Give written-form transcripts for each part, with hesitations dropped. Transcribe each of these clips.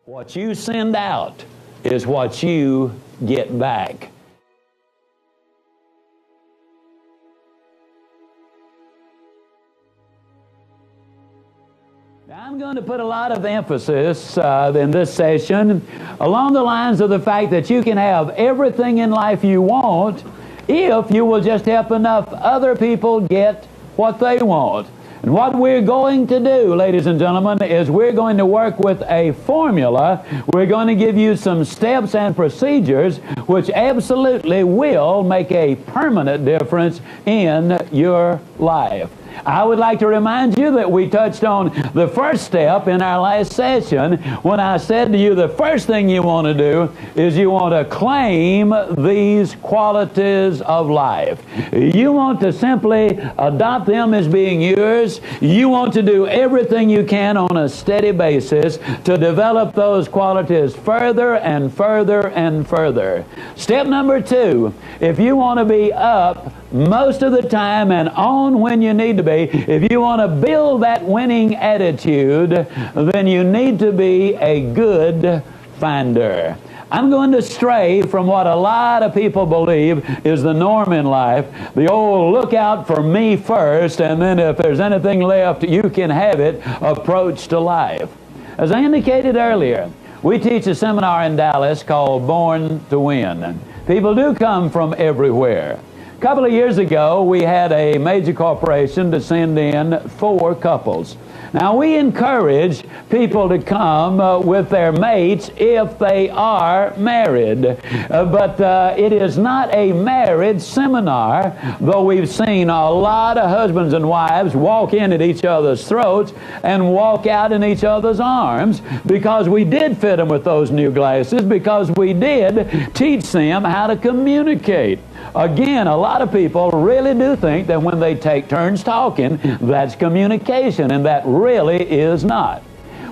What you send out is what you get back. Now, I'm going to put a lot of emphasis in this session along the lines of the fact that you can have everything in life you want if you will just help enough other people get what they want. And what we're going to do, ladies and gentlemen, is we're going to work with a formula. We're going to give you some steps and procedures which absolutely will make a permanent difference in your life. I would like to remind you that we touched on the first step in our last session when I said to you the first thing you want to do is you want to claim these qualities of life. You want to simply adopt them as being yours. You want to do everything you can on a steady basis to develop those qualities further and further and further. Step number 2, if you want to be up most of the time and on when you need to be, if you want to build that winning attitude, then you need to be a good finder. I'm going to stray from what a lot of people believe is the norm in life, the old look out for me first, and then if there's anything left, you can have it approach to life. As I indicated earlier, we teach a seminar in Dallas called Born to Win. People do come from everywhere. A couple of years ago, we had a major corporation to send in 4 couples. Now, we encourage people to come with their mates if they are married. But it is not a marriage seminar, though we've seen a lot of husbands and wives walk in at each other's throats and walk out in each other's arms because we did fit them with those new glasses, because we did teach them how to communicate. Again, a lot of people really do think that when they take turns talking, that's communication, and that really is not.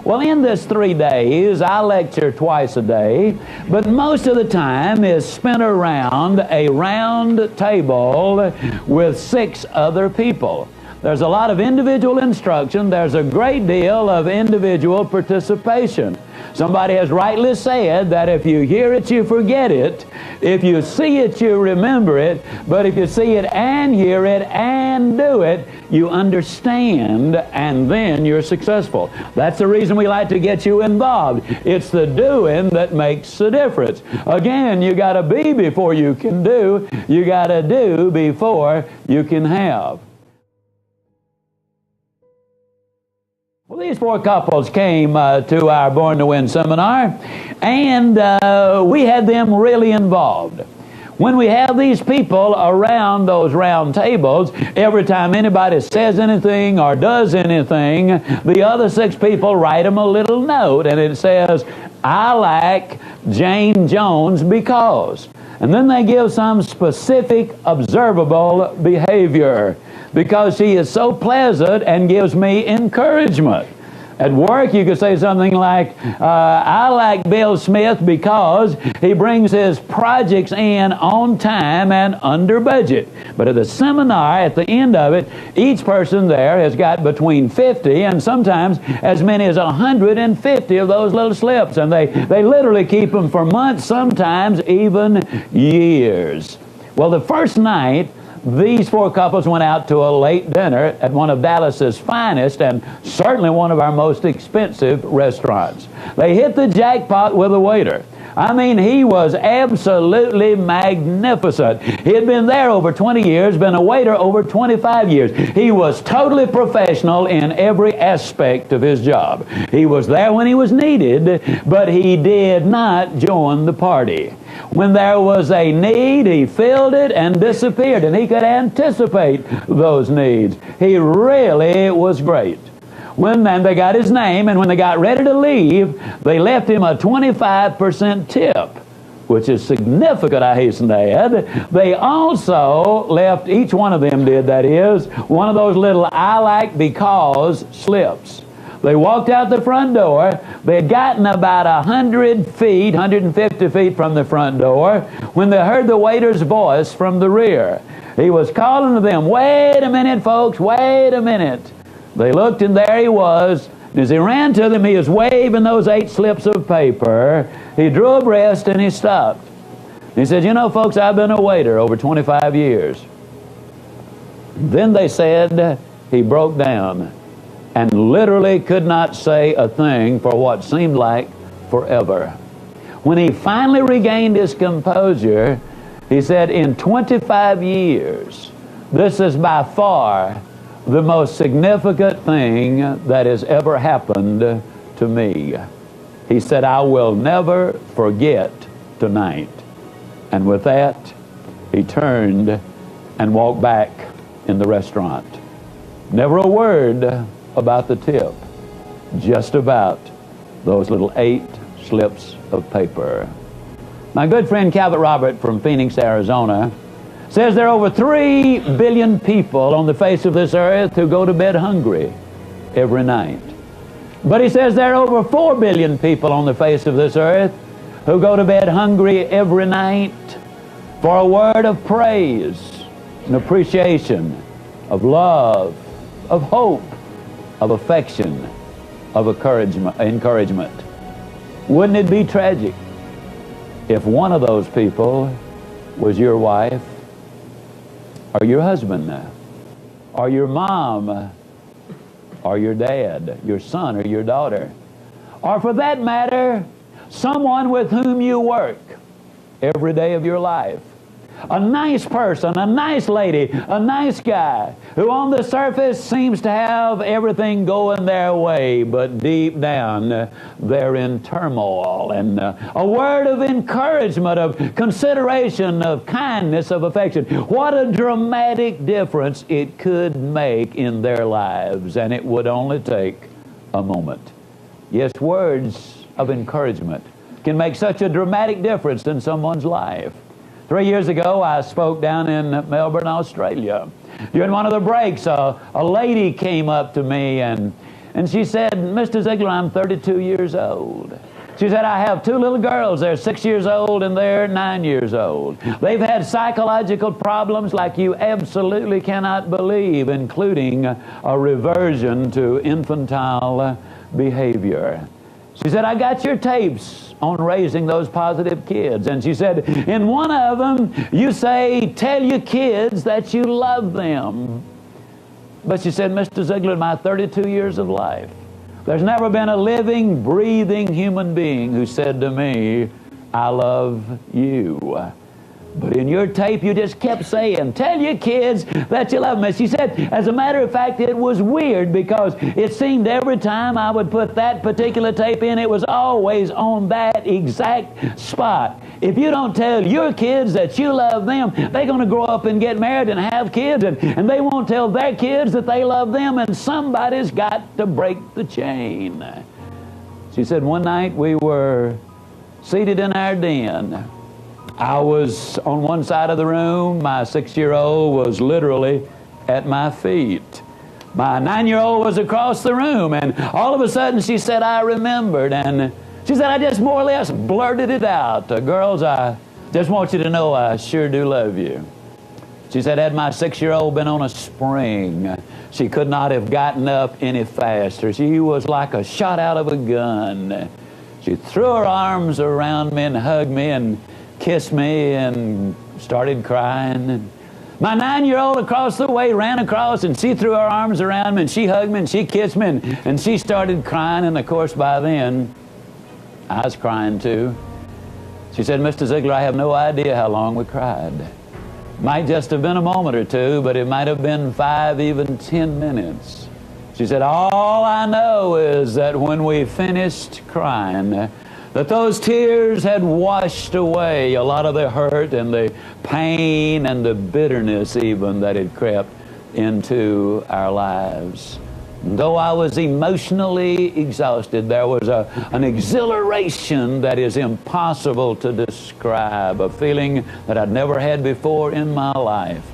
Well, in this 3 days, I lecture twice a day, but most of the time is spent around a round table with 6 other people. There's a lot of individual instruction. There's a great deal of individual participation. Somebody has rightly said that if you hear it, you forget it. If you see it, you remember it. But if you see it and hear it and do it, you understand, and then you're successful. That's the reason we like to get you involved. It's the doing that makes the difference. Again, you got to be before you can do. You got to do before you can have. Well, these 4 couples came to our Born to Win seminar, and we had them really involved. When we have these people around those round tables, every time anybody says anything or does anything, the other 6 people write them a little note, and it says, "I like Jane Jones because." And then they give some specific observable behavior. Because she is so pleasant and gives me encouragement. At work, you could say something like, I like Bill Smith because he brings his projects in on time and under budget. But at the seminar, at the end of it, each person there has got between 50 and sometimes as many as 150 of those little slips. And they literally keep them for months, sometimes even years. Well, the first night, these 4 couples went out to a late dinner at one of Dallas's finest and certainly one of our most expensive restaurants. They hit the jackpot with a waiter. I mean, he was absolutely magnificent. He had been there over 20 years, been a waiter over 25 years. He was totally professional in every aspect of his job. He was there when he was needed, but he did not join the party. When there was a need, he filled it and disappeared, and he could anticipate those needs. He really was great. Then they got his name, and when they got ready to leave, they left him a 25% tip, which is significant, I hasten to add. They also left, each one of them did, that is, one of those little I like because slips. They walked out the front door. They had gotten about 100 feet, 150 feet from the front door when they heard the waiter's voice from the rear. He was calling to them, "Wait a minute, folks, wait a minute." They looked, and there he was, As he ran to them, he was waving those 8 slips of paper. He drew a breath and he stopped. He said, you know, folks, I've been a waiter over 25 years. Then they said he broke down and literally could not say a thing for what seemed like forever. When he finally regained his composure, he said, in 25 years, this is by far the most significant thing that has ever happened to me. He said, I will never forget tonight. And with that, he turned and walked back in the restaurant. Never a word about the tip, just about those little 8 slips of paper. My good friend Calvert Robert from Phoenix, Arizona, says there are over 3 billion people on the face of this earth who go to bed hungry every night. But he says there are over 4 billion people on the face of this earth who go to bed hungry every night for a word of praise, an appreciation, of love, of hope, of affection, of encouragement. Wouldn't it be tragic if one of those people was your wife, or your husband, or your mom, or your dad, your son or your daughter, or for that matter, someone with whom you work every day of your life? A nice person, a nice lady, a nice guy who on the surface seems to have everything going their way, but deep down they're in turmoil. And a word of encouragement, of consideration, of kindness, of affection. What a dramatic difference it could make in their lives, and it would only take a moment. Yes, words of encouragement can make such a dramatic difference in someone's life. 3 years ago, I spoke down in Melbourne, Australia. During one of the breaks, a lady came up to me and she said, Mr. Ziegler, I'm 32 years old. She said, I have 2 little girls. They're 6 years old and they're 9 years old. They've had psychological problems like you absolutely cannot believe, including a reversion to infantile behavior. She said, I got your tapes on raising those positive kids. And she said, in one of them, you say, tell your kids that you love them. But she said, Mr. Ziegler, in my 32 years of life, there's never been a living, breathing human being who said to me, I love you. But in your tape, you just kept saying, tell your kids that you love them. And she said, as a matter of fact, it was weird because it seemed every time I would put that particular tape in, it was always on that exact spot. If you don't tell your kids that you love them, they're going to grow up and get married and have kids, and they won't tell their kids that they love them, and somebody's got to break the chain. She said, one night we were seated in our den. I was on one side of the room. My 6-year-old was literally at my feet. My 9-year-old was across the room, and all of a sudden she said, I remembered. And she said, I just more or less blurted it out. Girls, I just want you to know I sure do love you. She said, had my 6-year-old been on a spring, she could not have gotten up any faster. She was like a shot out of a gun. She threw her arms around me and hugged me and kissed me and started crying. And my 9-year-old across the way ran across and she threw her arms around me and she hugged me and she kissed me and she started crying. And of course by then I was crying too. She said, Mr. Ziegler, I have no idea how long we cried. Might just have been a moment or two, but it might have been 5, even 10 minutes. She said, all I know is that when we finished crying, that those tears had washed away a lot of the hurt and the pain and the bitterness even that had crept into our lives. And though I was emotionally exhausted, there was an exhilaration that is impossible to describe, a feeling that I'd never had before in my life.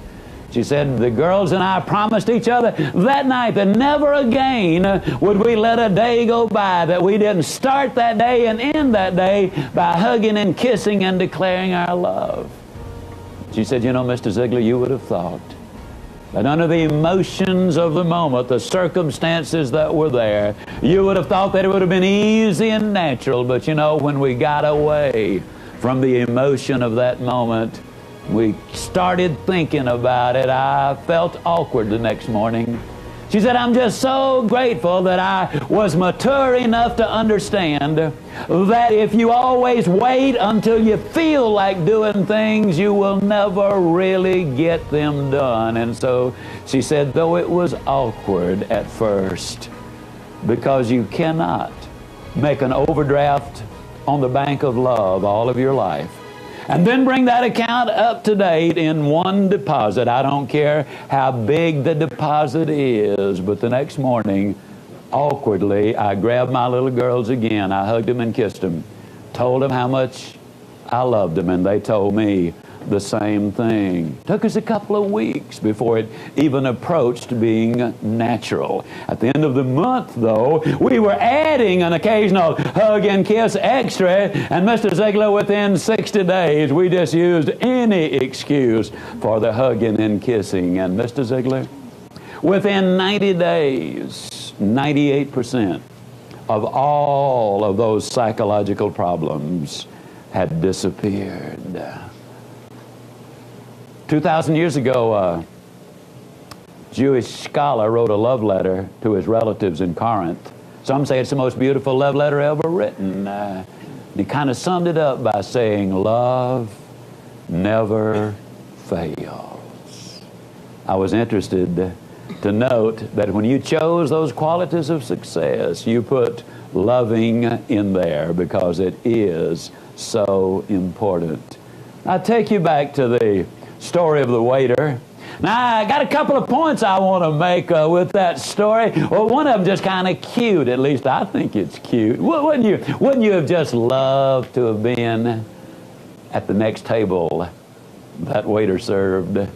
She said, the girls and I promised each other that night that never again would we let a day go by that we didn't start that day and end that day by hugging and kissing and declaring our love. She said, you know, Mr. Ziegler, you would have thought But under the emotions of the moment, the circumstances that were there, you would have thought that it would have been easy and natural. But you know, when we got away from the emotion of that moment, we started thinking about it. I felt awkward the next morning. She said, I'm just so grateful that I was mature enough to understand that if you always wait until you feel like doing things, you will never really get them done. And so she said, though it was awkward at first, because you cannot make an overdraft on the bank of love all of your life and then bring that account up to date in one deposit. I don't care how big the deposit is, but the next morning, awkwardly, I grabbed my little girls again. I hugged them and kissed them, told them how much I loved them, and they told me the same thing. Took us a couple of weeks before it even approached being natural. At the end of the month, though, we were adding an occasional hug and kiss extra, and Mr. Ziegler, within 60 days, we just used any excuse for the hugging and kissing. And Mr. Ziegler, within 90 days, 98% of all of those psychological problems had disappeared. 2,000 years ago, a Jewish scholar wrote a love letter to his relatives in Corinth. Some say it's the most beautiful love letter ever written. He kind of summed it up by saying, love never fails. I was interested to note that when you chose those qualities of success, you put loving in there because it is so important. I'll take you back to the story of the waiter. Now, I got a couple of points I want to make with that story. Well, one of them just kind of cute. At least I think it's cute. Wouldn't you have just loved to have been at the next table that waiter served?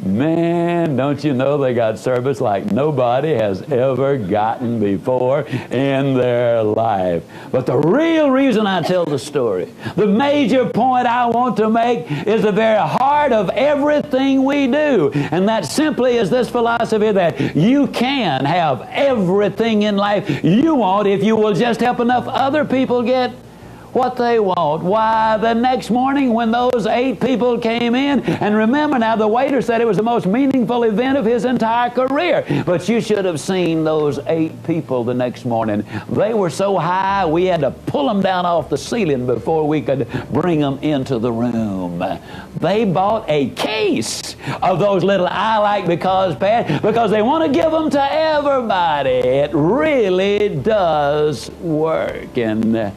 Man, don't you know they got service like nobody has ever gotten before in their life. But the real reason I tell the story, the major point I want to make, is the very heart of everything we do. And that simply is this philosophy that you can have everything in life you want if you will just help enough other people get what they want. Why, the next morning when those 8 people came in, and remember now, the waiter said it was the most meaningful event of his entire career, but you should have seen those 8 people the next morning. They were so high we had to pull them down off the ceiling before we could bring them into the room. They bought a case of those little I like because pads because they want to give them to everybody. It really does work. And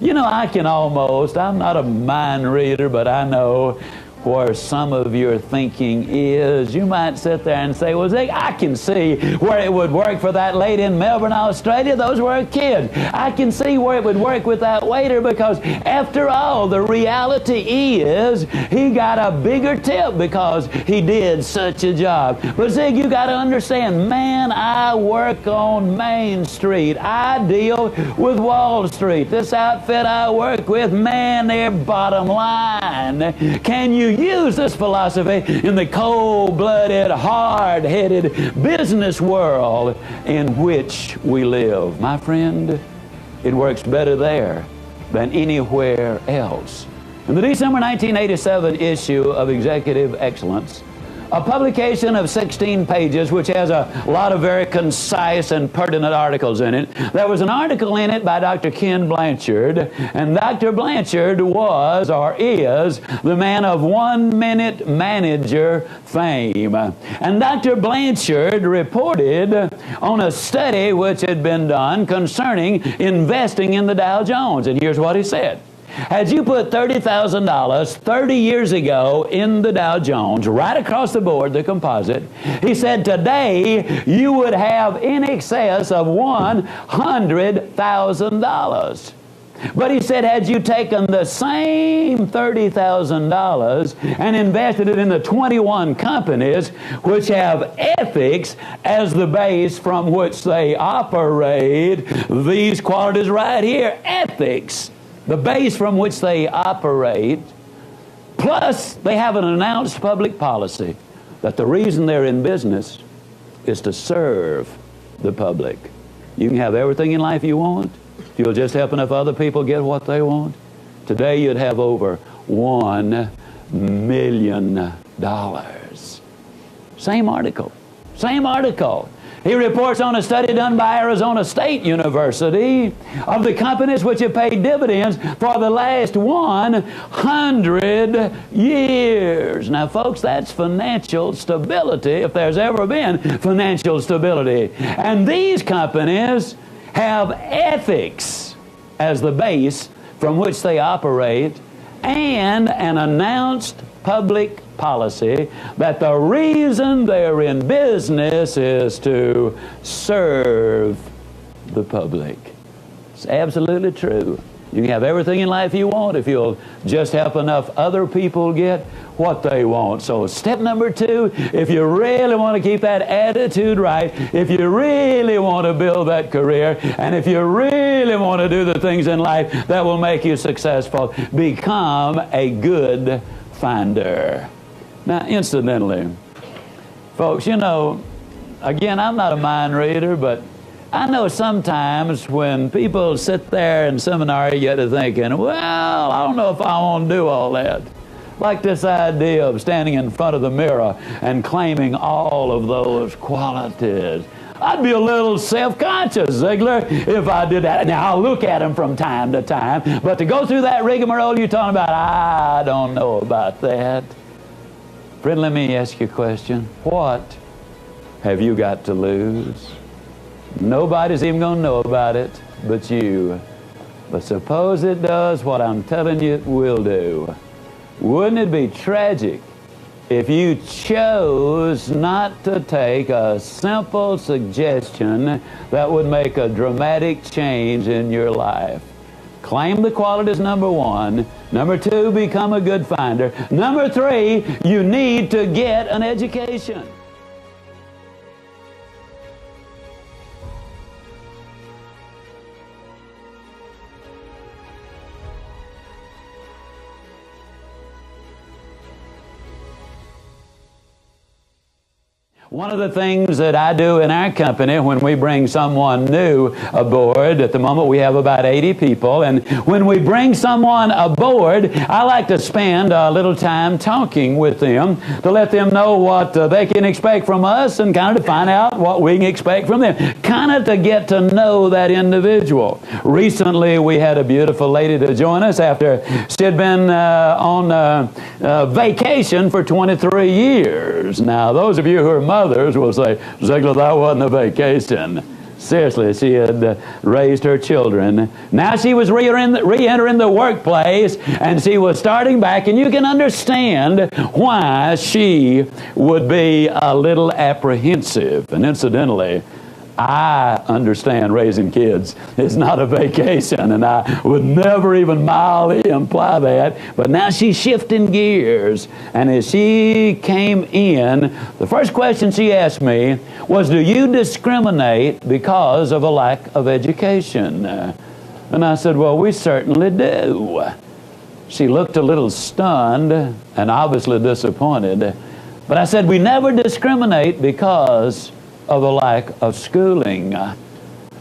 you know, I'm not a mind reader, but I know where some of your thinking is. You might sit there and say, well, Zig, I can see where it would work for that lady in Melbourne, Australia. Those were kids. I can see where it would work with that waiter because, after all, the reality is he got a bigger tip because he did such a job. But, Zig, you got to understand, man, I work on Main Street. I deal with Wall Street. This outfit I work with, man, their bottom line. Can you use this philosophy in the cold-blooded, hard-headed business world in which we live? My friend, it works better there than anywhere else. In the December 1987 issue of Executive Excellence, a publication of 16 pages, which has a lot of very concise and pertinent articles in it. There was an article in it by Dr. Ken Blanchard, and Dr. Blanchard was, or is, the man of 1-minute manager fame. And Dr. Blanchard reported on a study which had been done concerning investing in the Dow Jones. And here's what he said. Had you put $30,000 30 years ago in the Dow Jones, right across the board, the composite, he said today you would have in excess of $100,000. But he said, had you taken the same $30,000 and invested it in the 21 companies which have ethics as the base from which they operate, these qualities right here, ethics, the base from which they operate, plus they have an announced public policy, that the reason they're in business is to serve the public. You can have everything in life you want if you'll just help enough other people get what they want. Today you'd have over $1 million. Same article. Same article. He reports on a study done by Arizona State University of the companies which have paid dividends for the last 100 years. Now, folks, that's financial stability, if there's ever been financial stability. And these companies have ethics as the base from which they operate, and an announced public policy that the reason they're in business is to serve the public. It's absolutely true. You can have everything in life you want if you'll just help enough other people get what they want. So step number 2, if you really want to keep that attitude right, if you really want to build that career, and if you really want to do the things in life that will make you successful, become a good finder. Now, incidentally, folks, you know, again, I'm not a mind reader, but I know sometimes when people sit there in seminary, you get to thinking, well, I don't know if I want to do all that. Like this idea of standing in front of the mirror and claiming all of those qualities. I'd be a little self-conscious, Ziegler, if I did that. Now, I'll look at them from time to time, but to go through that rigmarole you're talking about, I don't know about that. Friend, let me ask you a question. What have you got to lose? Nobody's even going to know about it but you. But suppose it does what I'm telling you it will do. Wouldn't it be tragic if you chose not to take a simple suggestion that would make a dramatic change in your life? Claim the qualities, number 1. Number 2, become a good finder. Number 3, you need to get an education. One of the things that I do in our company when we bring someone new aboard, at the moment we have about 80 people, and when we bring someone aboard, I like to spend a little time talking with them to let them know what they can expect from us and kind of to find out what we can expect from them, kind of to get to know that individual. Recently we had a beautiful lady to join us after she had been on vacation for 23 years. Now, those of you who are mothers will say, Ziegler, that wasn't a vacation. Seriously, she had raised her children. Now she was re-entering the workplace, and she was starting back, and you can understand why she would be a little apprehensive. And incidentally, I understand raising kids is not a vacation, and I would never even mildly imply that. But now she's shifting gears, and as she came in, the first question she asked me was, do you discriminate because of a lack of education? And I said, well, we certainly do. She looked a little stunned and obviously disappointed. But I said, we never discriminate because of a lack of schooling. Now,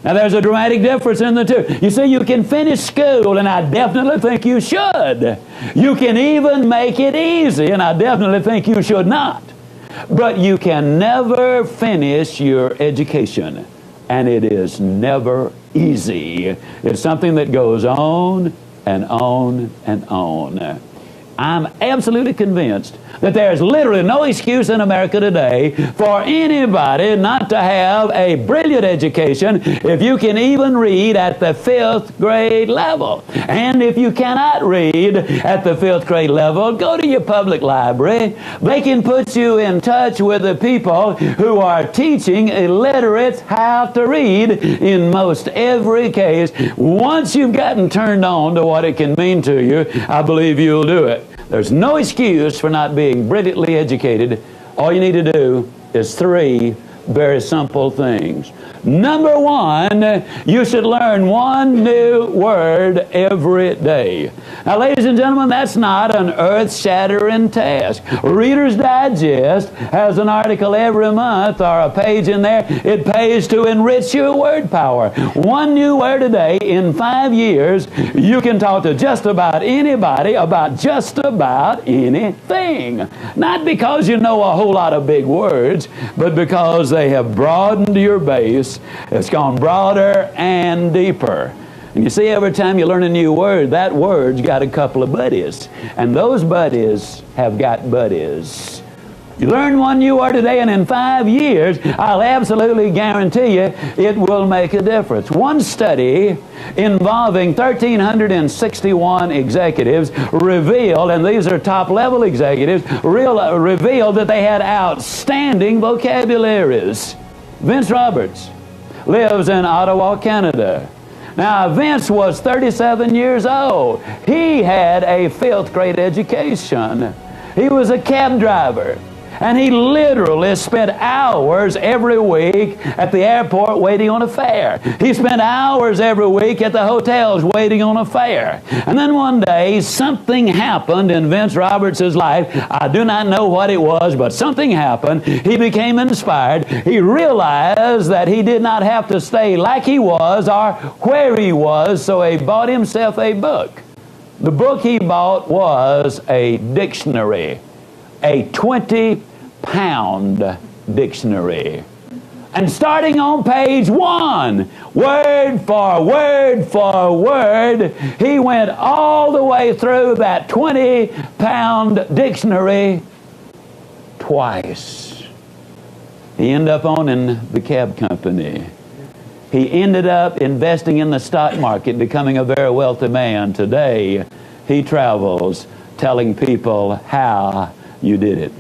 there's a dramatic difference in the two. You see, you can finish school, and I definitely think you should. You can even make it easy, and I definitely think you should not. But you can never finish your education, and it is never easy. It's something that goes on and on and on. I'm absolutely convinced that there's literally no excuse in America today for anybody not to have a brilliant education if you can even read at the 5th grade level. And if you cannot read at the 5th grade level, go to your public library. They can put you in touch with the people who are teaching illiterates how to read in most every case. Once you've gotten turned on to what it can mean to you, I believe you'll do it. There's no excuse for not being brilliantly educated. All you need to do is 3, very simple things. Number one, you should learn one new word every day. Now, ladies and gentlemen, that's not an earth-shattering task. Reader's Digest has an article every month or a page in there. It pays to enrich your word power. One new word a day. In 5 years, you can talk to just about anybody about just about anything. Not because you know a whole lot of big words, but because they have broadened your base. It's gone broader and deeper. And you see, every time you learn a new word, that word's got a couple of buddies. And those buddies have got buddies. You learn one new word a day, and in 5 years, I'll absolutely guarantee you it will make a difference. One study involving 1,361 executives revealed, and these are top-level executives, revealed that they had outstanding vocabularies. Vince Roberts lives in Ottawa, Canada. Now, Vince was 37 years old. He had a 5th grade education. He was a cab driver. And he literally spent hours every week at the airport waiting on a fare. He spent hours every week at the hotels waiting on a fare. And then one day, something happened in Vince Roberts' life. I do not know what it was, but something happened. He became inspired. He realized that he did not have to stay like he was or where he was, so he bought himself a book. The book he bought was a dictionary, a 20-pound dictionary. And starting on page 1, word for word for word, he went all the way through that 20-pound dictionary twice. He ended up owning the cab company. He ended up investing in the stock market, becoming a very wealthy man. Today, he travels telling people how you did it.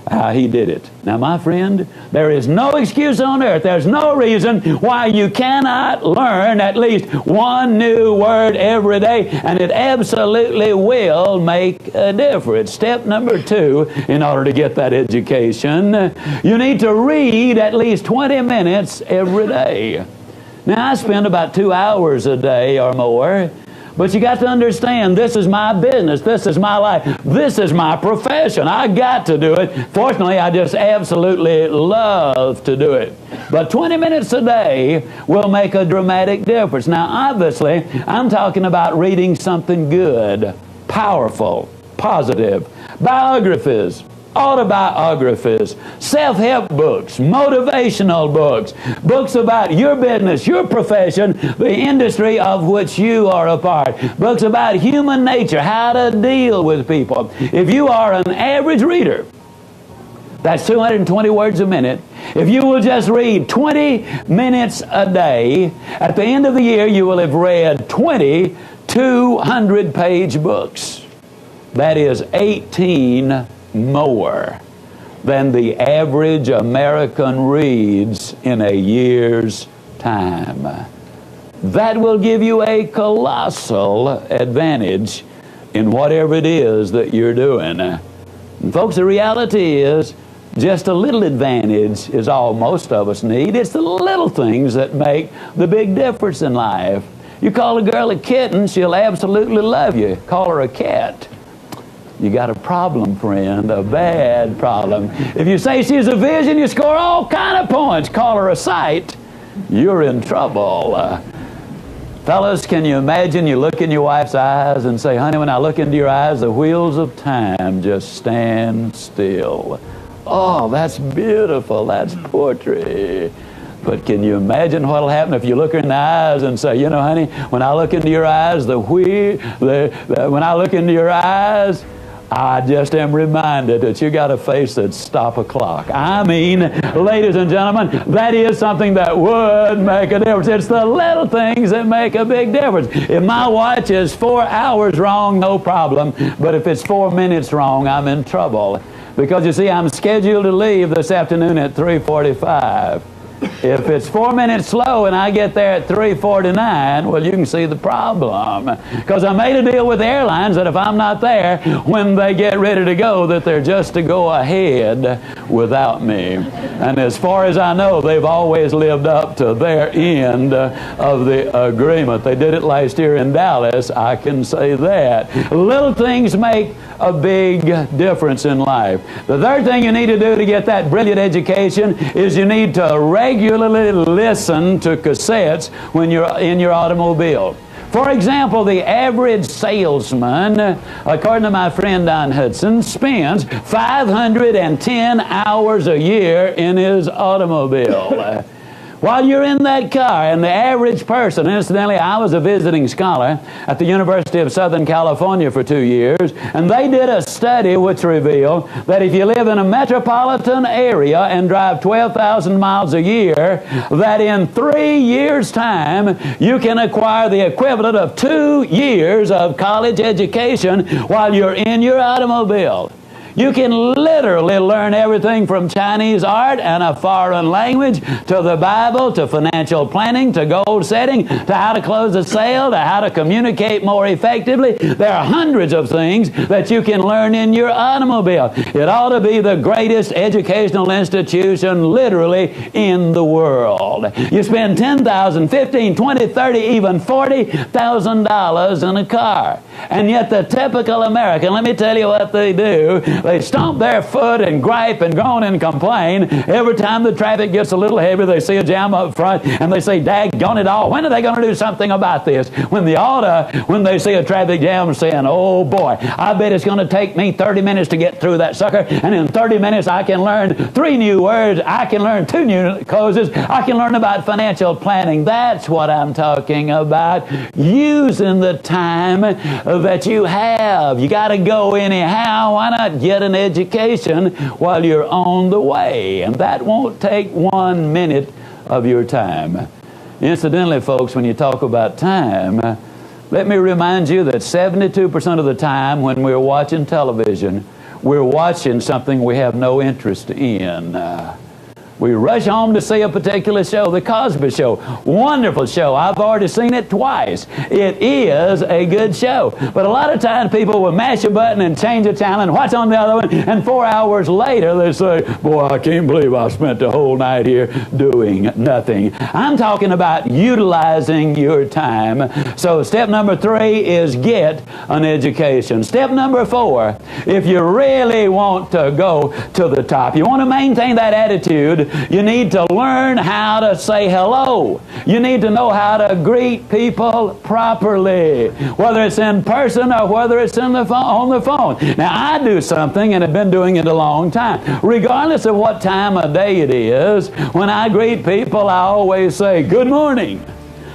How he did it. Now, my friend, there is no excuse on earth. There's no reason why you cannot learn at least one new word every day, and it absolutely will make a difference. Step number 2, in order to get that education, you need to read at least 20 minutes every day. Now, I spend about 2 hours a day or more. But you got to understand, this is my business. This is my life. This is my profession. I got to do it. Fortunately, I just absolutely love to do it. But 20 minutes a day will make a dramatic difference. Now, obviously, I'm talking about reading something good, powerful, positive, biographies, autobiographies, self-help books, motivational books, books about your business, your profession, the industry of which you are a part, books about human nature, how to deal with people. If you are an average reader, that's 220 words a minute. If you will just read 20 minutes a day, at the end of the year you will have read 20 200-page books. That is 18 more than the average American reads in a year's time. That will give you a colossal advantage in whatever it is that you're doing. And folks, the reality is just a little advantage is all most of us need. It's the little things that make the big difference in life. You call a girl a kitten, she'll absolutely love you. Call her a cat, you got a problem, friend, a bad problem. If you say she's a vision, you score all kind of points. Call her a sight, you're in trouble. Fellas, can you imagine you look in your wife's eyes and say, honey, when I look into your eyes, the wheels of time just stand still. Oh, that's beautiful. That's poetry. But can you imagine what will happen if you look her in the eyes and say, you know, honey, when I look into your eyes, when I look into your eyes, I just am reminded that you got a face that's stop a clock. I mean, ladies and gentlemen, that is something that would make a difference. It's the little things that make a big difference. If my watch is 4 hours wrong, no problem. But if it's 4 minutes wrong, I'm in trouble. Because you see, I'm scheduled to leave this afternoon at 3:45. If it's 4 minutes slow and I get there at 3:49, well, you can see the problem. Because I made a deal with the airlines that if I'm not there when they get ready to go, that they're just to go ahead without me. And as far as I know, they've always lived up to their end of the agreement. They did it last year in Dallas, I can say that. Little things make a big difference in life. The third thing you need to do to get that brilliant education is you need to regularly listen to cassettes when you're in your automobile. For example, the average salesman, according to my friend Don Hudson, spends 510 hours a year in his automobile. While you're in that car, and the average person, incidentally, I was a visiting scholar at the University of Southern California for 2 years, and they did a study which revealed that if you live in a metropolitan area and drive 12,000 miles a year, that in 3 years' time, you can acquire the equivalent of 2 years of college education while you're in your automobile. You can literally learn everything from Chinese art and a foreign language to the Bible to financial planning to goal setting to how to close a sale to how to communicate more effectively. There are hundreds of things that you can learn in your automobile. It ought to be the greatest educational institution literally in the world. You spend $10,000, $15,000, $20,000, $30,000, even $40,000 in a car. And yet the typical American, let me tell you what they do. They stomp their foot and gripe and groan and complain. Every time the traffic gets a little heavy, they see a jam up front, and they say, daggone it all, when are they going to do something about this? When they see a traffic jam, saying, oh boy, I bet it's going to take me 30 minutes to get through that sucker, and in 30 minutes I can learn 3 new words, I can learn 2 new closes, I can learn about financial planning. That's what I'm talking about. Using the time that you have. You got to go anyhow. Why not get an education while you're on the way? And that won't take 1 minute of your time. Incidentally, folks, when you talk about time, let me remind you that 72% of the time when we're watching television, we're watching something we have no interest in. We rush home to see a particular show, The Cosby Show. Wonderful show. I've already seen it twice. It is a good show. But a lot of times people will mash a button and change a channel and watch on the other one, and 4 hours later they say, boy, I can't believe I spent the whole night here doing nothing. I'm talking about utilizing your time. So step number 3 is get an education. Step number 4, if you really want to go to the top, you want to maintain that attitude, you need to learn how to say hello. You need to know how to greet people properly, whether it's in person or whether it's on the phone. Now, I do something, and have been doing it a long time. Regardless of what time of day it is, when I greet people, I always say, good morning.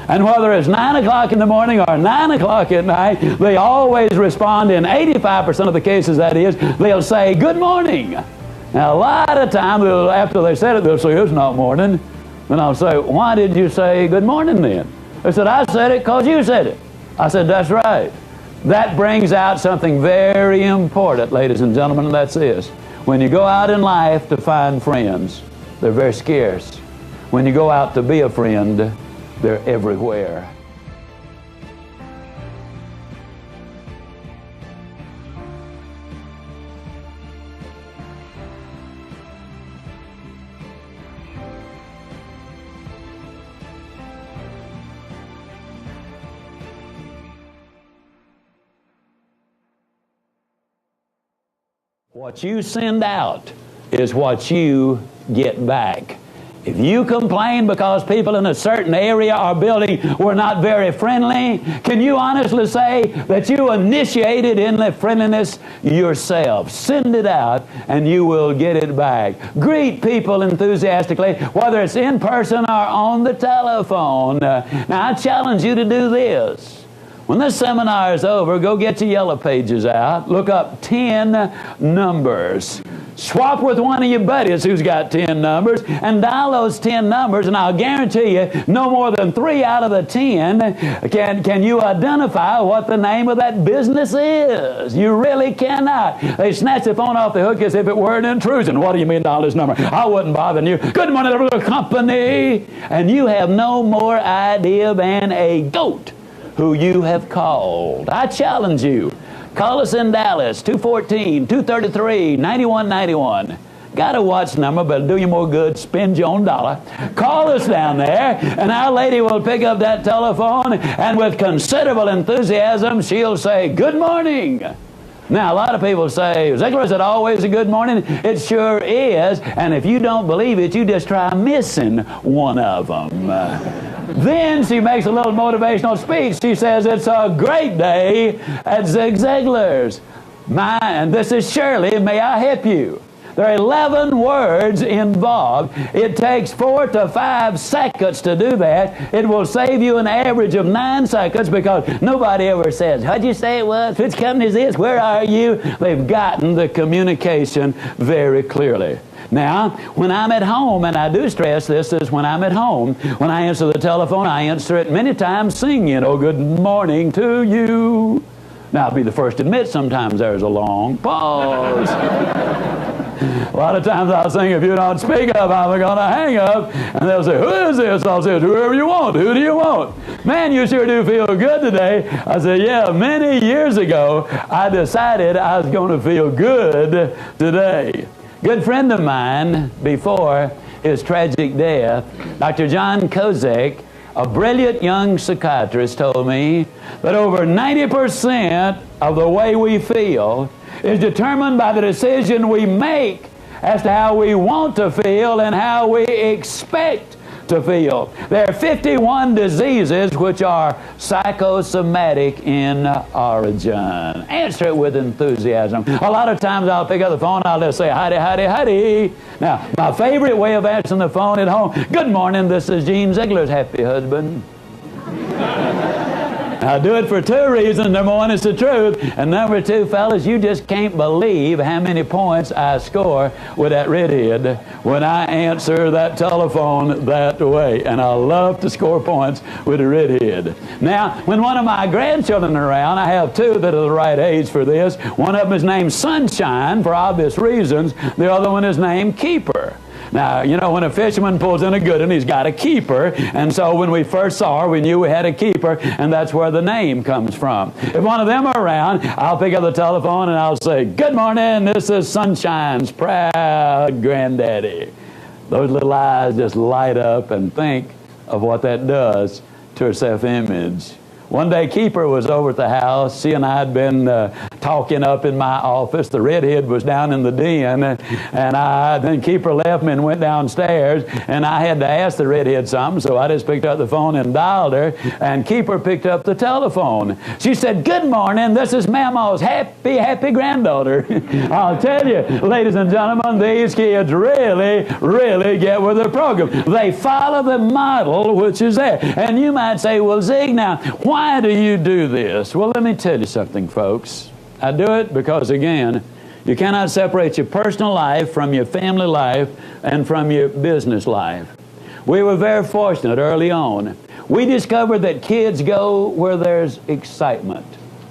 And whether it's 9 o'clock in the morning or 9 o'clock at night, they always respond, in 85% of the cases that is, they'll say, good morning. Now, a lot of times, after they said it, they'll say, it's not morning. Then I'll say, why did you say good morning then? They said, I said it because you said it. I said, that's right. That brings out something very important, ladies and gentlemen, and that's this. When you go out in life to find friends, they're very scarce. When you go out to be a friend, they're everywhere. What you send out is what you get back. If you complain because people in a certain area or building were not very friendly, can you honestly say that you initiated in the friendliness yourself? Send it out and you will get it back. Greet people enthusiastically, whether it's in person or on the telephone. Now, I challenge you to do this. When this seminar is over, go get your yellow pages out, look up 10 numbers. Swap with one of your buddies who's got 10 numbers and dial those 10 numbers, and I'll guarantee you no more than 3 out of the 10 can you identify what the name of that business is. You really cannot. They snatch the phone off the hook as if it were an intrusion. What do you mean dial this number? I wouldn't bother you. Good morning, little company. And you have no more idea than a goat who you have called. I challenge you. Call us in Dallas, 214-233-9191. got a watch number, but it'll do you more good, spend your own dollar. Call us down there, and our lady will pick up that telephone, and with considerable enthusiasm, she'll say, "Good morning." Now, a lot of people say, "Ziegler, is it always a good morning?" It sure is, and if you don't believe it, you just try missing one of them. Then she makes a little motivational speech. She says, "It's a great day at Zig Ziglar's. And this is Shirley. May I help you?" There are 11 words involved. It takes 4 to 5 seconds to do that. It will save you an average of 9 seconds because nobody ever says, "How'd you say it was? Which company is this? Where are you?" They've gotten the communication very clearly. Now, when I'm at home, and I do stress this is when I'm at home, when I answer the telephone, I answer it many times singing, "Oh, good morning to you." Now, I'll be the first to admit sometimes there's a long pause. A lot of times I'll sing, "If you don't speak up, I'm going to hang up." And they'll say, "Who is this?" I'll say, "Whoever you want. Who do you want?" "Man, you sure do feel good today." I said, "Yeah, many years ago, I decided I was going to feel good today." Good friend of mine, before his tragic death, Dr. John Kozak, a brilliant young psychiatrist, told me that over 90% of the way we feel is determined by the decision we make as to how we want to feel and how we expect to feel. There are 51 diseases which are psychosomatic in origin. Answer it with enthusiasm. A lot of times I'll pick up the phone, I'll just say, "Howdy, howdy, howdy." Now, my favorite way of answering the phone at home, "Good morning, this is Gene Ziegler's happy husband." I do it for 2 reasons. Number 1, it's the truth. And number 2, fellas, you just can't believe how many points I score with that redhead when I answer that telephone that way. And I love to score points with a redhead. Now, when one of my grandchildren are around, I have 2 that are the right age for this. One of them is named Sunshine for obvious reasons. The other one is named Keeper. Now, you know, when a fisherman pulls in a good one, he's got a keeper. And so when we first saw her, we knew we had a keeper, and that's where the name comes from. If one of them are around, I'll pick up the telephone and I'll say, "Good morning, this is Sunshine's proud granddaddy." Those little eyes just light up and think of what that does to her self-image. One day, Keeper was over at the house. She and I had been talking up in my office. The redhead was down in the den, and then Keeper left me and went downstairs, and I had to ask the redhead something, so I just picked up the phone and dialed her, and Keeper picked up the telephone. She said, "Good morning, this is Mama's happy granddaughter." I'll tell you, ladies and gentlemen, these kids really, really get with the program. They follow the model which is there. And you might say, "Well, Zig, now, why do you do this?" Well, let me tell you something, folks. I do it because, again, you cannot separate your personal life from your family life and from your business life. We were very fortunate early on. We discovered that kids go where there's excitement.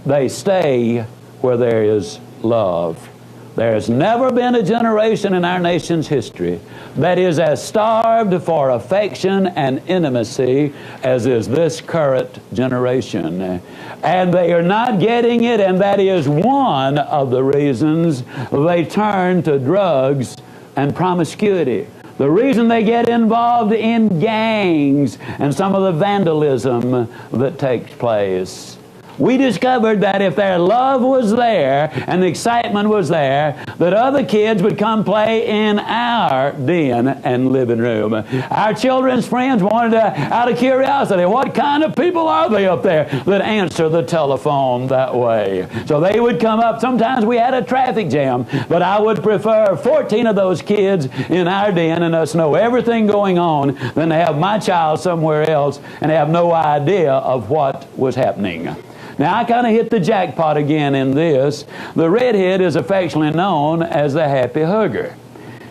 They stay where there is love. There's never been a generation in our nation's history that is as starved for affection and intimacy as is this current generation. And they are not getting it, and that is one of the reasons they turn to drugs and promiscuity. The reason they get involved in gangs and some of the vandalism that takes place. We discovered that if their love was there and the excitement was there, that other kids would come play in our den and living room. Our children's friends wanted to, out of curiosity, what kind of people are they up there that answer the telephone that way? So they would come up. Sometimes we had a traffic jam, but I would prefer 14 of those kids in our den and us know everything going on than to have my child somewhere else and have no idea of what was happening. Now, I kind of hit the jackpot again in this. The redhead is affectionately known as the happy hugger.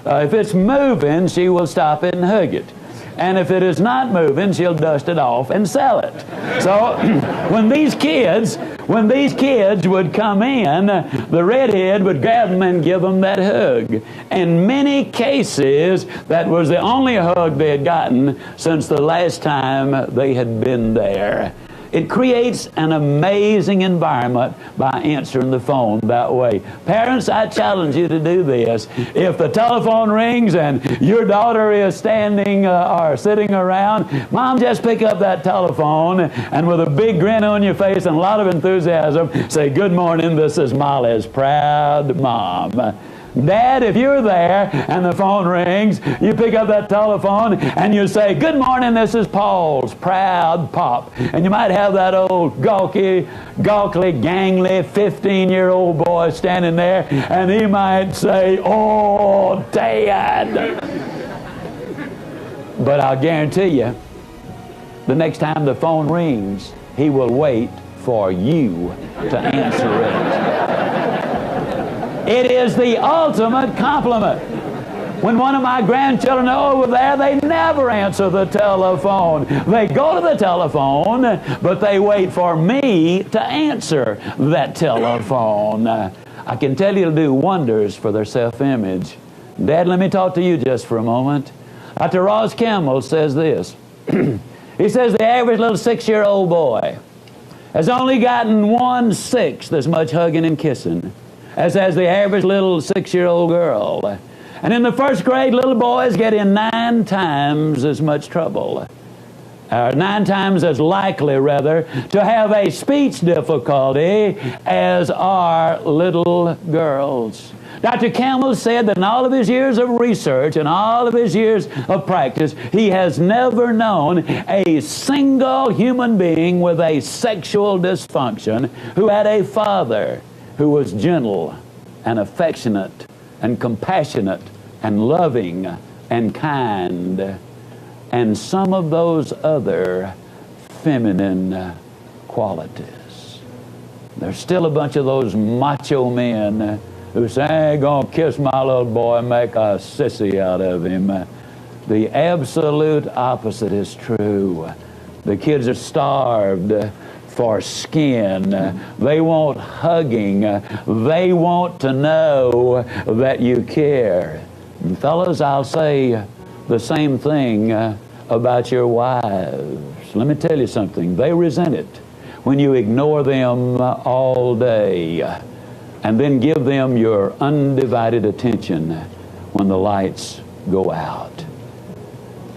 If it's moving, she will stop it and hug it. And if it is not moving, she'll dust it off and sell it. So when these kids would come in, the redhead would grab them and give them that hug. In many cases, that was the only hug they had gotten since the last time they had been there. It creates an amazing environment by answering the phone that way. Parents, I challenge you to do this. If the telephone rings and your daughter is standing or sitting around, Mom, just pick up that telephone and with a big grin on your face and a lot of enthusiasm, say, "Good morning, this is Molly's proud mom." Dad, if you're there and the phone rings, you pick up that telephone and you say, "Good morning, this is Paul's proud pop." And you might have that old gawky, gangly 15-year-old boy standing there, and he might say, "Oh, Dad." But I'll guarantee you, the next time the phone rings, he will wait for you to answer it. It is the ultimate compliment. When one of my grandchildren are over there, they never answer the telephone. They go to the telephone, but they wait for me to answer that telephone. I can tell you it'll do wonders for their self-image. Dad, let me talk to you just for a moment. Dr. Ross Campbell says this. He says the average little 6-year-old boy has only gotten 1/6 as much hugging and kissing as has the average little 6-year-old girl. And in the first grade, little boys get in 9 times as much trouble, or 9 times as likely, rather, to have a speech difficulty as are little girls. Dr. Campbell said that in all of his years of research and all of his years of practice, he has never known a single human being with a sexual dysfunction who had a father who was gentle and affectionate and compassionate and loving and kind and some of those other feminine qualities. There's still a bunch of those macho men who say, "I ain't gonna kiss my little boy and make a sissy out of him." The absolute opposite is true. The kids are starved for skin. They want hugging. They want to know that you care. And fellas, I'll say the same thing about your wives. Let me tell you something. They resent it when you ignore them all day and then give them your undivided attention when the lights go out.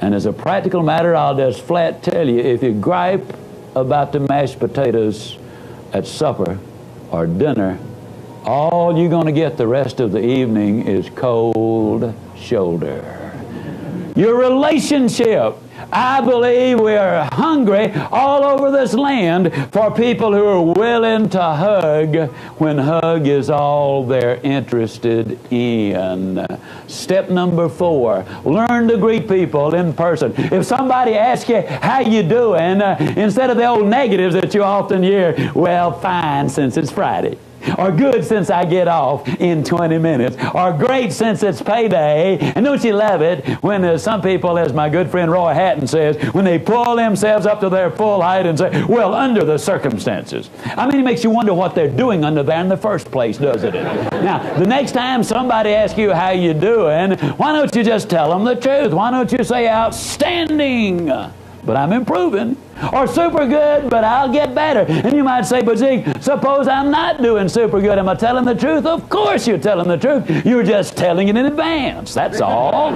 And as a practical matter, I'll just flat tell you, if you gripe about the mashed potatoes at supper or dinner, all you're going to get the rest of the evening is cold shoulder. Your relationship. I believe we are hungry all over this land for people who are willing to hug when hug is all they're interested in. Step number 4, learn to greet people in person. If somebody asks you, "How you doing?" Instead of the old negatives that you often hear, "Well, fine since it's Friday," or "Good since I get off in 20 minutes," or "Great since it's payday." And don't you love it when some people, as my good friend Roy Hatton says, when they pull themselves up to their full height and say, "Well, under the circumstances." I mean, it makes you wonder what they're doing under there in the first place, doesn't it? Now, the next time somebody asks you, "How you doing?" why don't you just tell them the truth? Why don't you say, "Outstanding, but I'm improving," or "Super good, but I'll get better"? And you might say, "But Zeke, suppose I'm not doing super good. Am I telling the truth?" Of course you're telling the truth. You're just telling it in advance. That's all.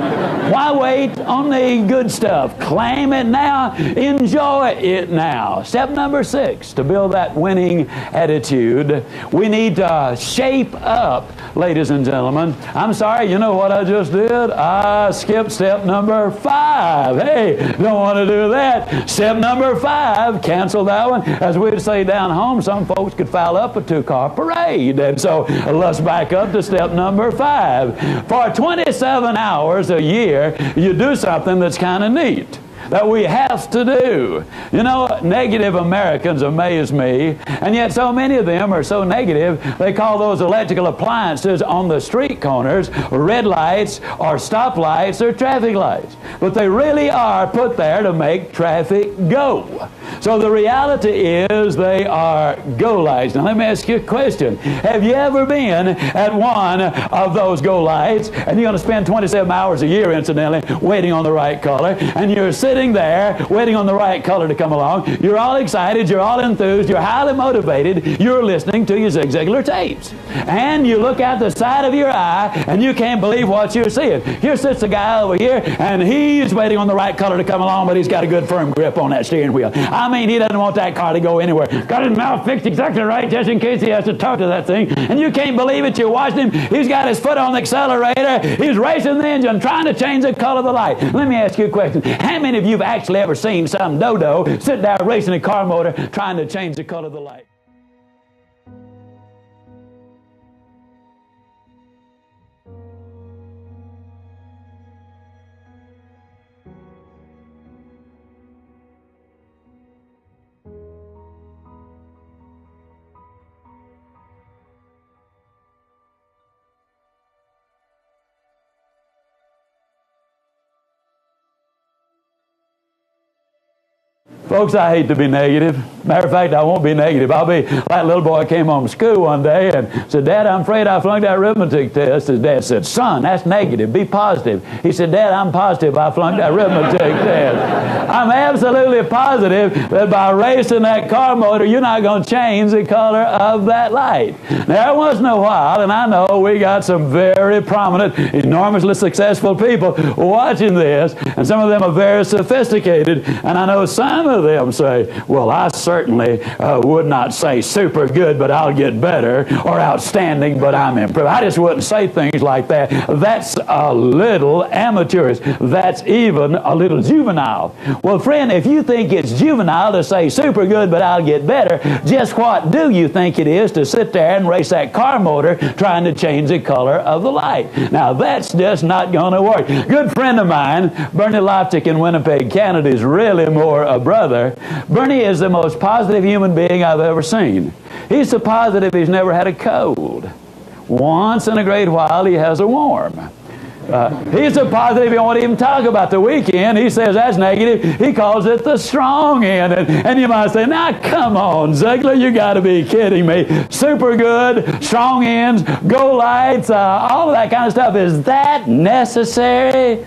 Why wait on the good stuff? Claim it now. Enjoy it now. Step number 6, to build that winning attitude, we need to shape up, ladies and gentlemen. I'm sorry, you know what I just did? I skipped step number 5. Hey, don't want to do that. Step number 5, cancel that one. As we'd say down home, some folks could file up a 2-car parade. And so let's back up to step number 5. For 27 hours a year, you do something that's kind of neat that we have to do. You know, negative Americans amaze me, and yet so many of them are so negative, they call those electrical appliances on the street corners red lights or stoplights or traffic lights. But they really are put there to make traffic go. So the reality is they are go lights. Now let me ask you a question. Have you ever been at one of those go lights, and you're going to spend 27 hours a year, incidentally, waiting on the right color, and you're sitting there waiting on the right color to come along. You're all excited, you're all enthused, you're highly motivated, you're listening to your zigzagler tapes. And you look out the side of your eye, and you can't believe what you're seeing. Here sits a guy over here, and he's waiting on the right color to come along, but he's got a good firm grip on that steering wheel. I mean, he doesn't want that car to go anywhere. Got his mouth fixed exactly right just in case he has to talk to that thing. And you can't believe it. You're watching him. He's got his foot on the accelerator. He's racing the engine, trying to change the color of the light. Let me ask you a question. How many of you have actually ever seen some dodo sit there racing a car motor trying to change the color of the light? Folks, I hate to be negative. Matter of fact, I won't be negative. I'll be like a little boy came home from school one day and said, Dad, I'm afraid I flunked that arithmetic test. His dad said, son, that's negative. Be positive. He said, Dad, I'm positive I flunked that arithmetic test. I'm absolutely positive that by racing that car motor, you're not going to change the color of that light. Now, every once in a while, and I know we got some very prominent, enormously successful people watching this, and some of them are very sophisticated, and I know some of them say, well, I certainly would not say super good, but I'll get better, or outstanding, but I'm improved. I just wouldn't say things like that. That's a little amateurish. That's even a little juvenile. Well, friend, if you think it's juvenile to say super good, but I'll get better, just what do you think it is to sit there and race that car motor trying to change the color of the light? Now, that's just not going to work. Good friend of mine, Bernie Loftic in Winnipeg, Canada, is really more a brother. Bernie is the most positive human being I've ever seen. He's so positive he's never had a cold. Once in a great while he has a warm. He's so positive he won't even talk about the weekend. He says that's negative. He calls it the strong end. And you might say, now come on, Ziegler, you got to be kidding me. Super good, strong ends, go lights, all of that kind of stuff. Is that necessary?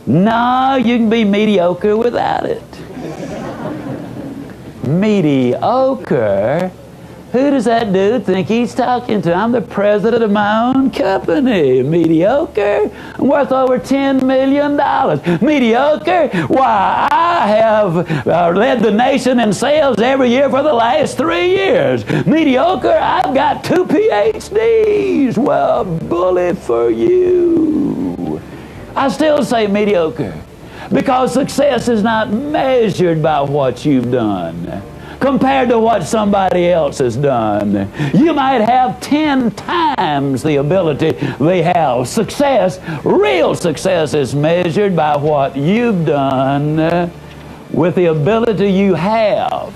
No, you can be mediocre without it. Mediocre? Who does that dude think he's talking to? I'm the president of my own company. Mediocre? I'm worth over $10 million. Mediocre? Why, I have led the nation in sales every year for the last 3 years. Mediocre? I've got 2 PhDs. Well, bully for you. I still say mediocre, because success is not measured by what you've done compared to what somebody else has done. You might have 10 times the ability they have. Success, real success, is measured by what you've done with the ability you have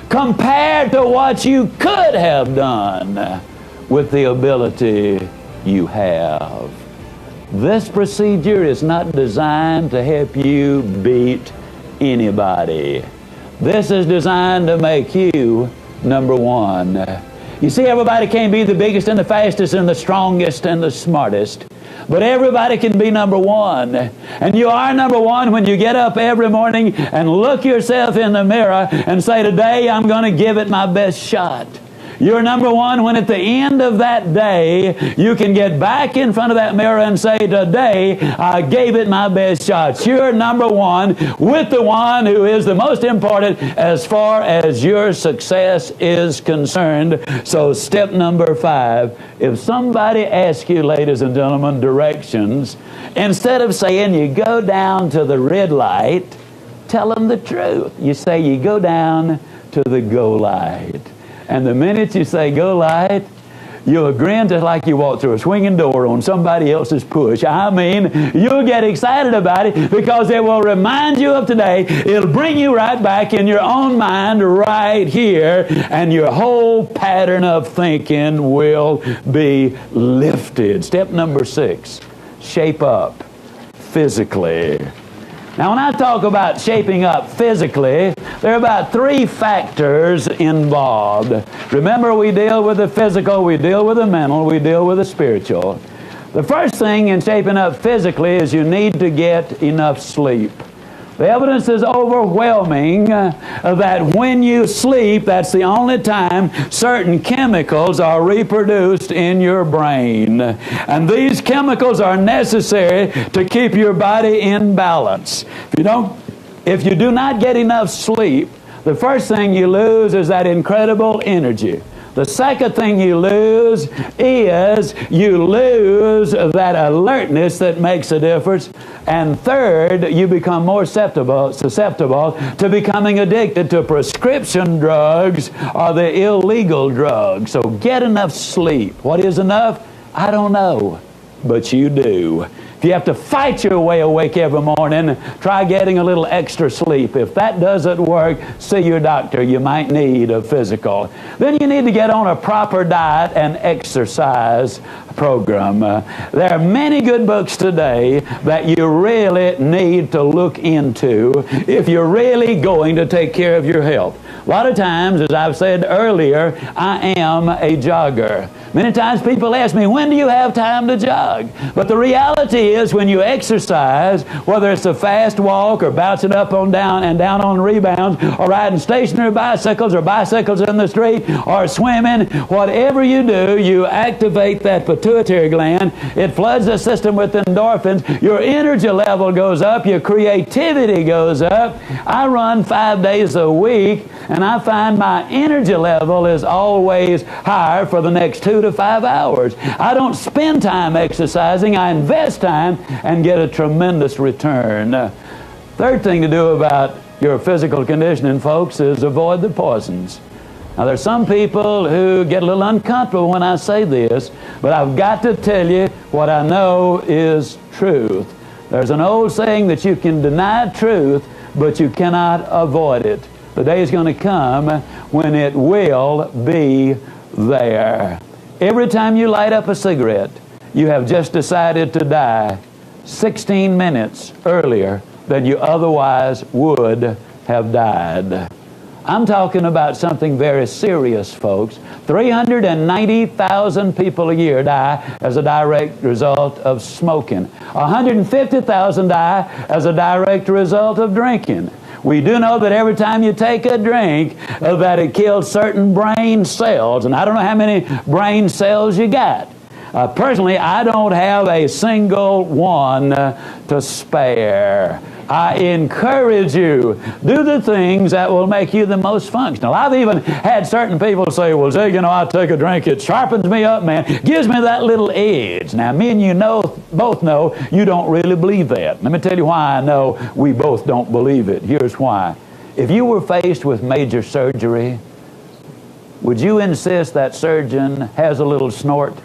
compared to what you could have done with the ability you have. This procedure is not designed to help you beat anybody. This is designed to make you number one. You see, everybody can't be the biggest and the fastest and the strongest and the smartest, but everybody can be number one. And you are number one when you get up every morning and look yourself in the mirror and say, today I'm going to give it my best shot. You're number one when at the end of that day, you can get back in front of that mirror and say, today I gave it my best shot. You're number one with the one who is the most important as far as your success is concerned. So step number 5, if somebody asks you, ladies and gentlemen, directions, instead of saying you go down to the red light, tell them the truth. You say you go down to the go light. And the minute you say go light, you'll grin just like you walk through a swinging door on somebody else's push. I mean, you'll get excited about it because it will remind you of today. It'll bring you right back in your own mind right here, and your whole pattern of thinking will be lifted. Step number 6, shape up physically. Now, when I talk about shaping up physically, there are about 3 factors involved. Remember, we deal with the physical, we deal with the mental, we deal with the spiritual. The first thing in shaping up physically is you need to get enough sleep. The evidence is overwhelming that when you sleep, that's the only time certain chemicals are reproduced in your brain. And these chemicals are necessary to keep your body in balance. If you do not get enough sleep, the first thing you lose is that incredible energy. The second thing you lose is you lose that alertness that makes a difference. And third, you become more susceptible to becoming addicted to prescription drugs or the illegal drugs. So get enough sleep. What is enough? I don't know, but you do. If you have to fight your way awake every morning, try getting a little extra sleep. If that doesn't work, see your doctor. You might need a physical. Then you need to get on a proper diet and exercise program. There are many good books today that you really need to look into if you're really going to take care of your health. A lot of times, as I've said earlier, I am a jogger. Many times people ask me, when do you have time to jog? But the reality is when you exercise, whether it's a fast walk or bouncing up on down and down on rebounds or riding stationary bicycles or bicycles in the street or swimming, whatever you do, you activate that pituitary gland. It floods the system with endorphins. Your energy level goes up. Your creativity goes up. I run 5 days a week, and I find my energy level is always higher for the next 2 to 5 hours. I don't spend time exercising. I invest time and get a tremendous return. Third thing to do about your physical conditioning, folks, is avoid the poisons. Now, there's some people who get a little uncomfortable when I say this, but I've got to tell you what I know is truth. There's an old saying that you can deny truth, but you cannot avoid it. The day is going to come when it will be there. Every time you light up a cigarette, you have just decided to die 16 minutes earlier than you otherwise would have died. I'm talking about something very serious, folks. 390,000 people a year die as a direct result of smoking. 150,000 die as a direct result of drinking. We do know that every time you take a drink, that it kills certain brain cells. And I don't know how many brain cells you got. Personally, I don't have a single one to spare. I encourage you, do the things that will make you the most functional. I've even had certain people say, well, Zig, I take a drink, it sharpens me up, man. Gives me that little edge. Now, me and you both know you don't really believe that. Let me tell you why I know we both don't believe it. Here's why. If you were faced with major surgery, would you insist that surgeon has a little snort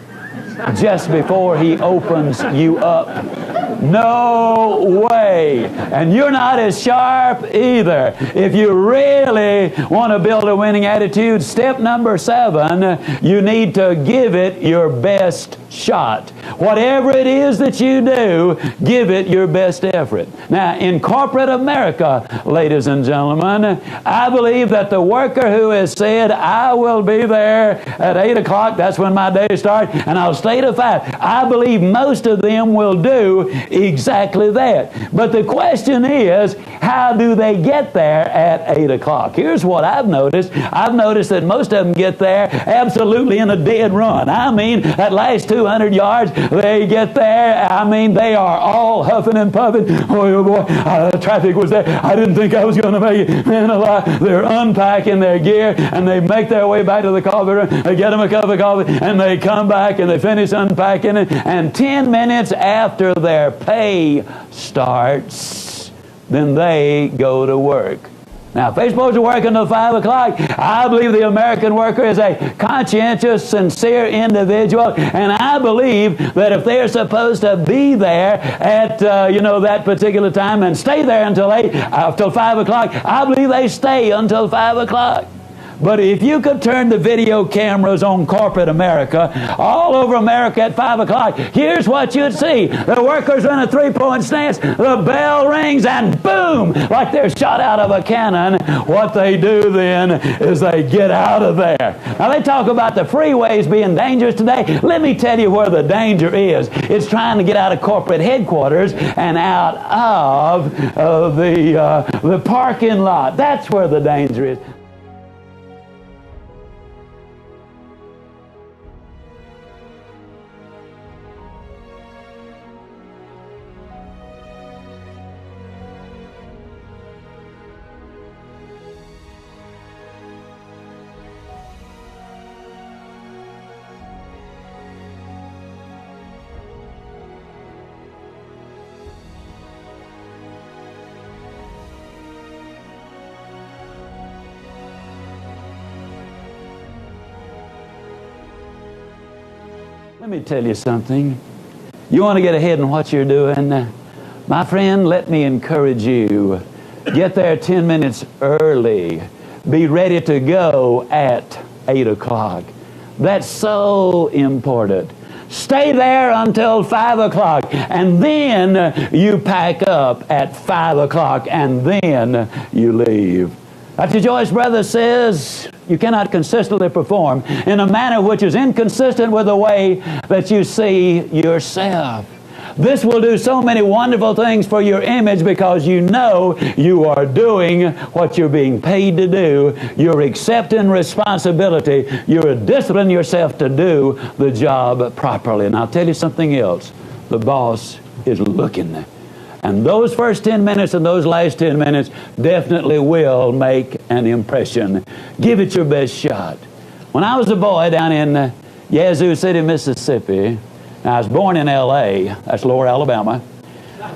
just before he opens you up? No way. And you're not as sharp either. If you really want to build a winning attitude, step number 7, you need to give it your best shot. Whatever it is that you do, give it your best effort. Now, in corporate America, ladies and gentlemen, I believe that the worker who has said, I will be there at 8 o'clock, that's when my day starts, and I'll stay to 5. I believe most of them will do exactly that. But the question is, how do they get there at 8 o'clock? Here's what I've noticed. I've noticed that most of them get there absolutely in a dead run. I mean, that last 200 yards, they get there. I mean, they are all huffing and puffing. Oh, boy, traffic was there. I didn't think I was going to make it. Man alive. They're unpacking their gear, and they make their way back to the coffee room. They get them a cup of coffee, and they come back, and they finish unpacking it. And 10 minutes after their pay starts, then they go to work. Now, if they're supposed to work until 5 o'clock, I believe the American worker is a conscientious, sincere individual, and I believe that if they're supposed to be there at, that particular time and stay there until 5 o'clock, I believe they stay until 5 o'clock. But if you could turn the video cameras on corporate America, all over America at 5 o'clock, here's what you'd see. The workers in a three-point stance, the bell rings, and boom, like they're shot out of a cannon. What they do then is they get out of there. Now, they talk about the freeways being dangerous today. Let me tell you where the danger is. It's trying to get out of corporate headquarters and out of the parking lot. That's where the danger is. Let me tell you something. You want to get ahead in what you're doing? My friend, let me encourage you. Get there 10 minutes early. Be ready to go at 8 o'clock. That's so important. Stay there until 5 o'clock, and then you pack up at 5 o'clock, and then you leave. Dr. Joyce Brother says, you cannot consistently perform in a manner which is inconsistent with the way that you see yourself. This will do so many wonderful things for your image because you know you are doing what you're being paid to do. You're accepting responsibility. You're disciplining yourself to do the job properly. And I'll tell you something else. The boss is looking. And those first 10 minutes and those last 10 minutes definitely will make an impression. Give it your best shot. When I was a boy down in Yazoo City, Mississippi, now I was born in L.A., that's Lower Alabama.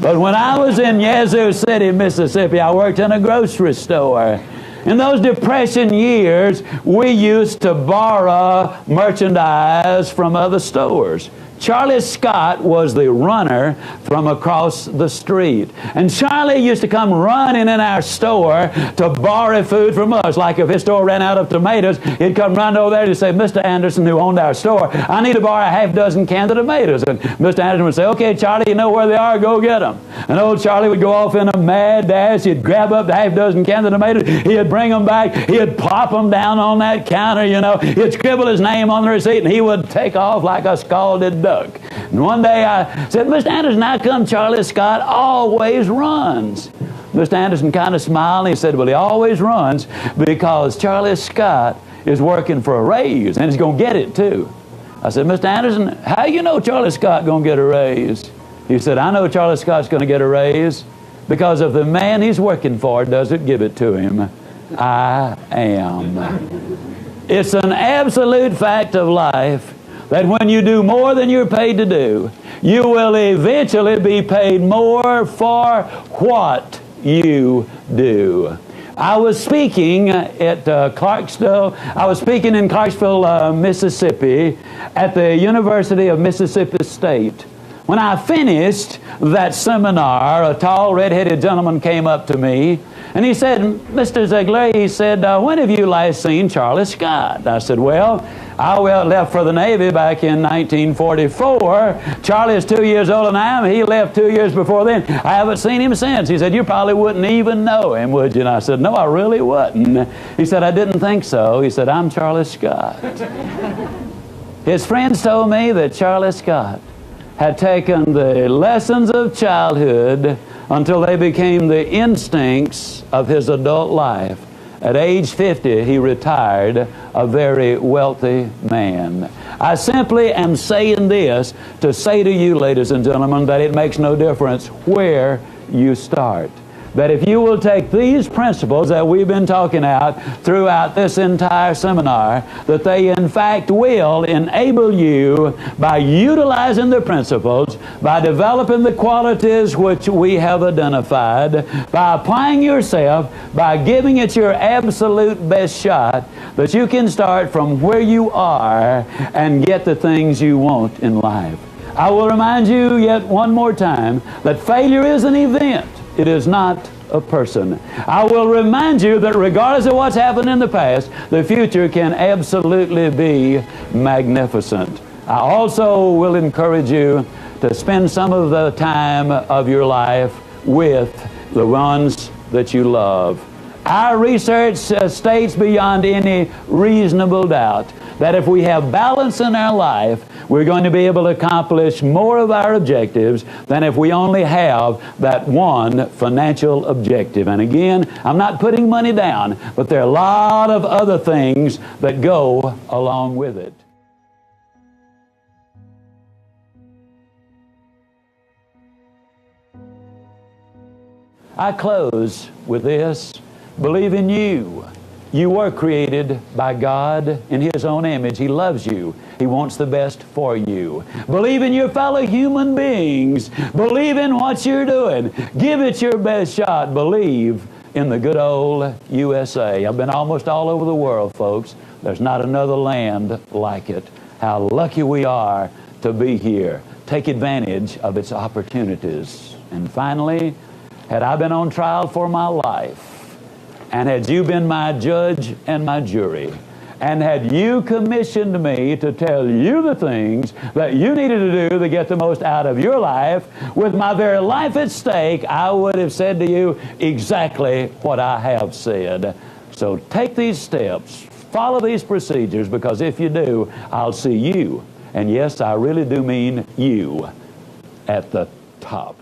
But when I was in Yazoo City, Mississippi, I worked in a grocery store. In those Depression years, we used to borrow merchandise from other stores. Charlie Scott was the runner from across the street. And Charlie used to come running in our store to borrow food from us. Like if his store ran out of tomatoes, he'd come running over there to say, Mr. Anderson, who owned our store, I need to borrow a half-dozen cans of tomatoes. And Mr. Anderson would say, okay, Charlie, you know where they are, go get them. And old Charlie would go off in a mad dash. He'd grab up the half-dozen cans of tomatoes. He'd bring them back. He'd plop them down on that counter, you know. He'd scribble his name on the receipt, and he would take off like a scalded duck. And one day I said, Mr. Anderson, how come Charlie Scott always runs? Mr. Anderson kind of smiled, and he said, well, he always runs because Charlie Scott is working for a raise, and he's going to get it too. I said, Mr. Anderson, how you know Charlie Scott going to get a raise? He said, I know Charlie Scott's going to get a raise because if the man he's working for doesn't give it to him, I am. It's an absolute fact of life that when you do more than you're paid to do, you will eventually be paid more for what you do. I was speaking at Clarksville. I was speaking in Clarksville, Mississippi, at the University of Mississippi State. When I finished that seminar, a tall, red-headed gentleman came up to me, and he said, Mr. Ziegler, he said, when have you last seen Charlie Scott? I said, well, I left for the Navy back in 1944. Charlie is 2 years older than I am. He left 2 years before then. I haven't seen him since. He said, you probably wouldn't even know him, would you? And I said, no, I really wouldn't. He said, I didn't think so. He said, I'm Charlie Scott. His friends told me that Charlie Scott had taken the lessons of childhood until they became the instincts of his adult life. At age 50, he retired a very wealthy man. I simply am saying this to say to you, ladies and gentlemen, that it makes no difference where you start. That if you will take these principles that we've been talking about throughout this entire seminar, that they in fact will enable you, by utilizing the principles, by developing the qualities which we have identified, by applying yourself, by giving it your absolute best shot, that you can start from where you are and get the things you want in life. I will remind you yet one more time that failure is an event. It is not a person. I will remind you that regardless of what's happened in the past, the future can absolutely be magnificent. I also will encourage you to spend some of the time of your life with the ones that you love. Our research states beyond any reasonable doubt that if we have balance in our life, we're going to be able to accomplish more of our objectives than if we only have that one financial objective. And again, I'm not putting money down, but there are a lot of other things that go along with it. I close with this. Believe in you. You were created by God in His own image. He loves you. He wants the best for you. Believe in your fellow human beings. Believe in what you're doing. Give it your best shot. Believe in the good old USA. I've been almost all over the world, folks. There's not another land like it. How lucky we are to be here. Take advantage of its opportunities. And finally, had I been on trial for my life, and had you been my judge and my jury, and had you commissioned me to tell you the things that you needed to do to get the most out of your life, with my very life at stake, I would have said to you exactly what I have said. So take these steps, follow these procedures, because if you do, I'll see you, and yes, I really do mean you, at the top.